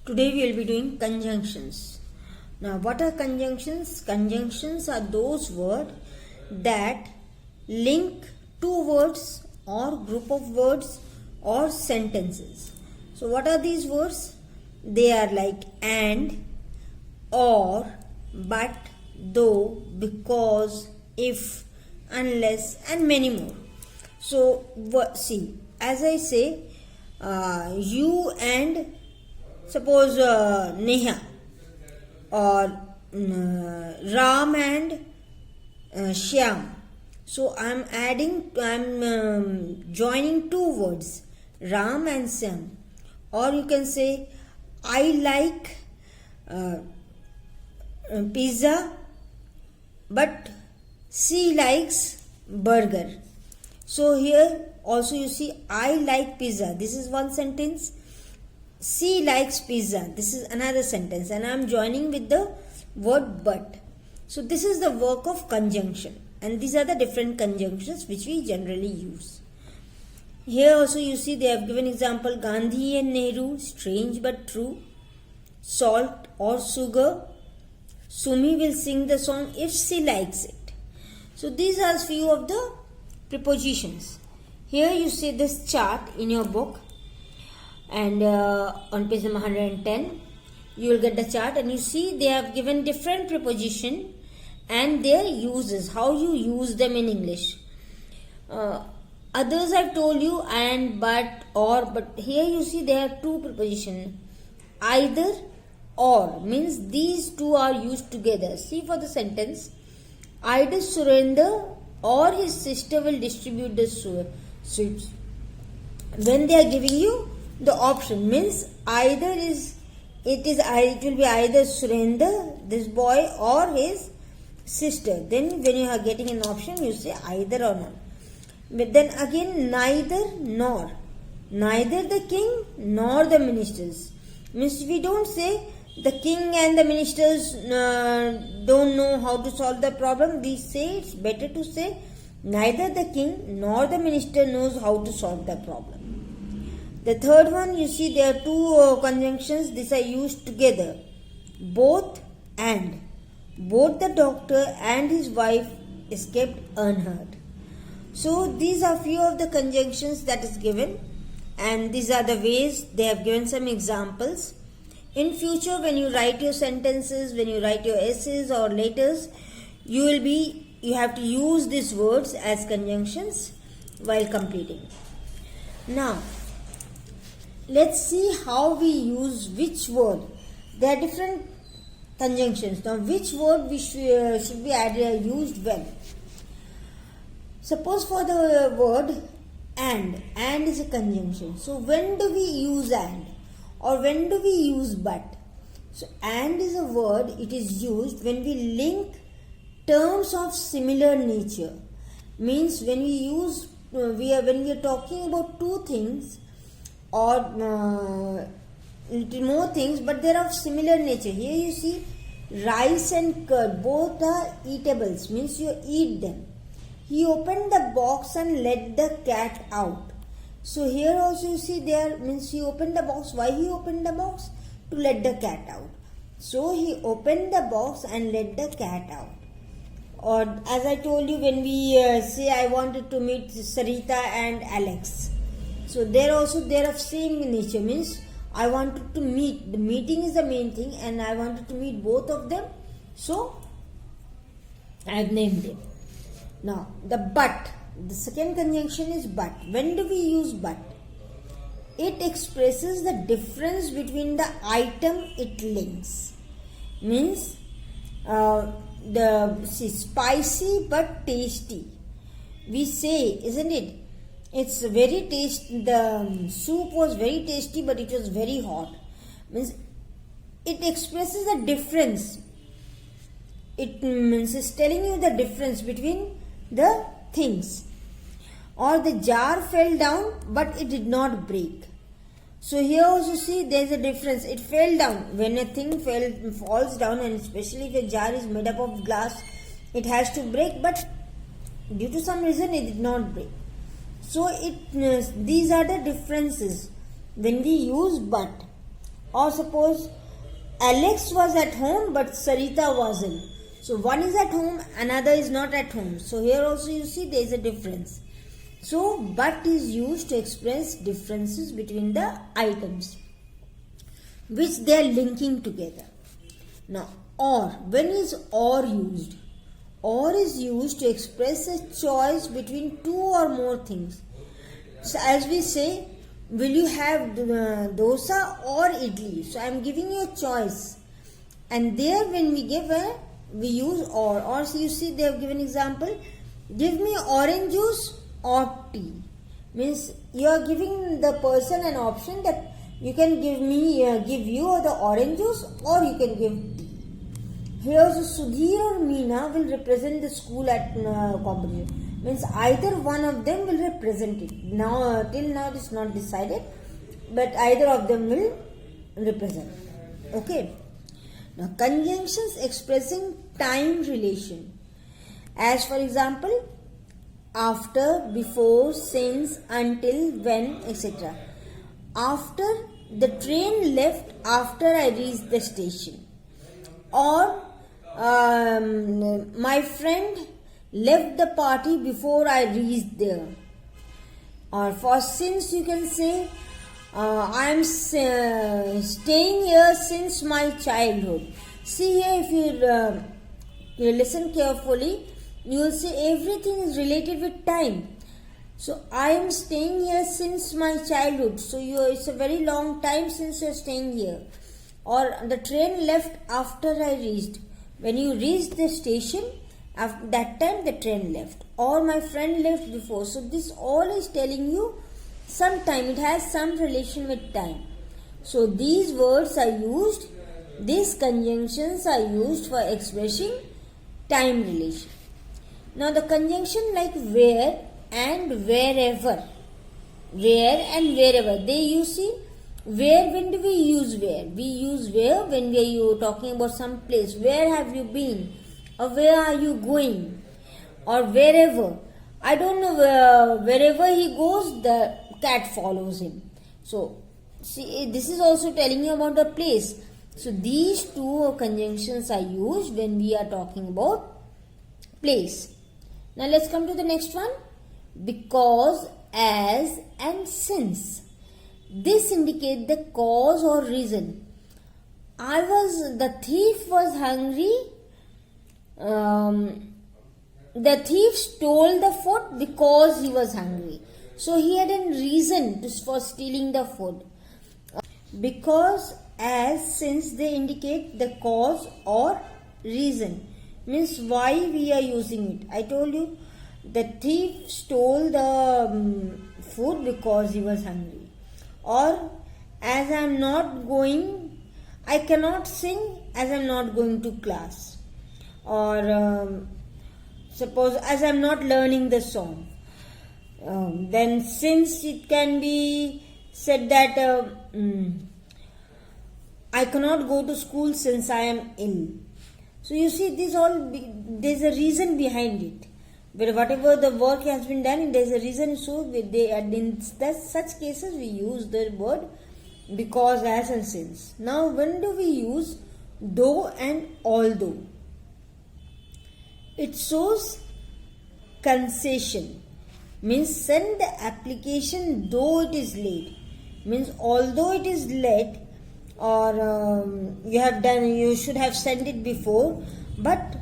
Today we will be doing conjunctions. Now, what are conjunctions? Conjunctions are those words that link two words or group of words or sentences. So, what are these words? They are like and, or, but, though, because, if, unless, and many more. So, see, as I say, you and suppose Neha, or Ram and Shyam. So I'm joining two words, Ram and Shyam. Or you can say, I like pizza, but she likes burger. So here also you see, I like pizza. This is one sentence. She likes pizza. This is another sentence, and I am joining with the word but. So this is the work of conjunction, and these are the different conjunctions which we generally use. Here also you see they have given example, Gandhi and Nehru, strange but true, salt or sugar, Sumi will sing the song if she likes it. So these are few of the prepositions. Here you see this chart in your book, and on page number 110 you will get the chart, and you see they have given different preposition and their uses, how you use them in English. Others I've told you and, but, or, but here you see there are two preposition, either or, means these two are used together. See for the sentence, either Surendra or his sister will distribute the sweets. When they are giving you the option, means either it will be either Surendra, this boy, or his sister. Then when you are getting an option, you say either or not. But then again, neither nor, neither the king nor the ministers. Means we don't say the king and the ministers don't know how to solve the problem. We say it's better to say neither the king nor the minister knows how to solve the problem. The third one, you see there are two conjunctions. These are used together. Both and. Both the doctor and his wife escaped unhurt. So these are few of the conjunctions that is given, and these are the ways they have given some examples. In future, when you write your sentences, when you write your essays or letters, you have to use these words as conjunctions while completing. Now, let's see how we use which word. There are different conjunctions. Now, which word should be used when? Suppose for the word and is a conjunction. So, when do we use and? Or when do we use but? So, and is a word, it is used when we link terms of similar nature. Means when we use, when we are talking about two things, or little more things, but they are of similar nature. Here you see rice and curd, both are eatables, means you eat them. He opened the box and let the cat out. So here also you see there, means he opened the box. Why he opened the box? To let the cat out. So he opened the box and let the cat out. Or as I told you, when we say I wanted to meet Sarita and Alex. So there also they are of same nature, means I wanted to meet. The meeting is the main thing, and I wanted to meet both of them. So I have named them. Now the but, the second conjunction is but. When do we use but? It expresses the difference between the item it links. Means spicy but tasty. We say, isn't it? It's very tasty. The soup was very tasty, but it was very hot. Means it expresses a difference. It means it's telling you the difference between the things. Or the jar fell down, but it did not break. So here also see there is a difference. It fell down. When a thing falls down, and especially if a jar is made up of glass, it has to break, but due to some reason it did not break. So these are the differences when we use but. Or suppose Alex was at home but Sarita wasn't. So one is at home, another is not at home. So here also you see there is a difference. So but is used to express differences between the items which they are linking together. Now or, when is or used? Or is used to express a choice between two or more things. So as we say, will you have dosa or idli? So I am giving you a choice. And there when we give we use or. Or so you see they have given example. Give me orange juice or tea. Means you are giving the person an option that you can give you the orange juice or you can give tea. Here so Sudhir or Meena will represent the school at competition. Means either one of them will represent it. Now till now it is not decided, but either of them will represent. Okay. Now conjunctions expressing time relation. As for example, after, before, since, until, when, etc. After, the train left after I reached the station. Or my friend left the party before I reached there. Or for since you can say I am staying here since my childhood. See here, if you listen carefully, you will see everything is related with time. So I am staying here since my childhood. So it's a very long time since you are staying here. Or the train left after I reached. When you reached the station, after that time the train left. Or my friend left before. So this all is telling you some time. It has some relation with time. So these words are used, these conjunctions are used for expressing time relation. Now the conjunction like where and wherever. Where and wherever. You see, where, when do we use where? We use where when we are talking about some place. Where have you been? Or where are you going? Or wherever. I don't know, wherever he goes, the cat follows him. So, see, this is also telling you about the place. So, these two conjunctions are used when we are talking about place. Now, let's come to the next one. Because, as, and since. This indicates the cause or reason. The thief was hungry. The thief stole the food because he was hungry. So he had a reason for stealing the food. Because, as, since they indicate the cause or reason. Means why we are using it. I told you the thief stole the food because he was hungry. Or as I am not going, I cannot sing as I am not going to class. Or suppose as I am not learning the song. Then since it can be said that I cannot go to school since I am ill. So you see, there's a reason behind it. But whatever the work has been done, there's a reason. So in such cases we use the word because, as, and since. Now when do we use though and although? It shows concession. Means send the application though it is late. Means although it is late, or you should have sent it before, but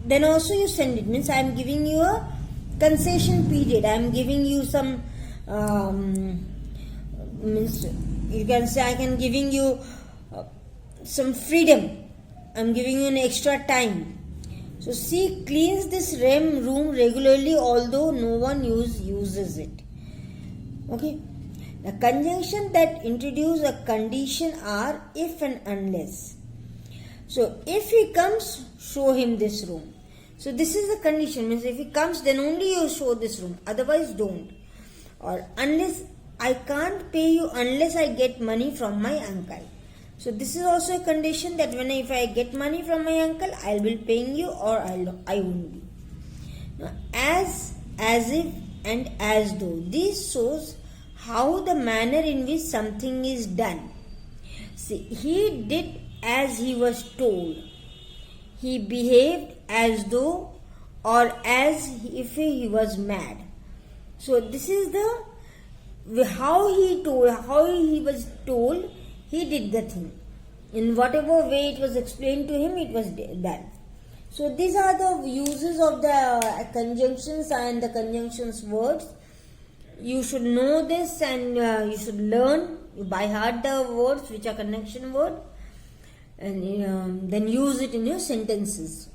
then also you send it. Means I am giving you a concession period. I am giving you some means you can say I can giving you some freedom. I am giving you an extra time. So she cleans this room regularly, although no one uses it. Okay. The conjunction that introduce a condition are if and unless. So if he comes, show him this room. So this is the condition. Means if he comes, then only you show this room. Otherwise, don't. Or unless I can't pay you unless I get money from my uncle. So this is also a condition that if I get money from my uncle, I will be paying you, or I won't be. Now, as if, and as though. This shows how the manner in which something is done. See, he did as he was told. He behaved as though or as if he was mad. So this is the how he was told, he did the thing. In whatever way it was explained to him, it was done. So these are the uses of the conjunctions and the conjunctions words. You should know this, and you should learn by heart the words which are conjunction word, and then use it in your sentences.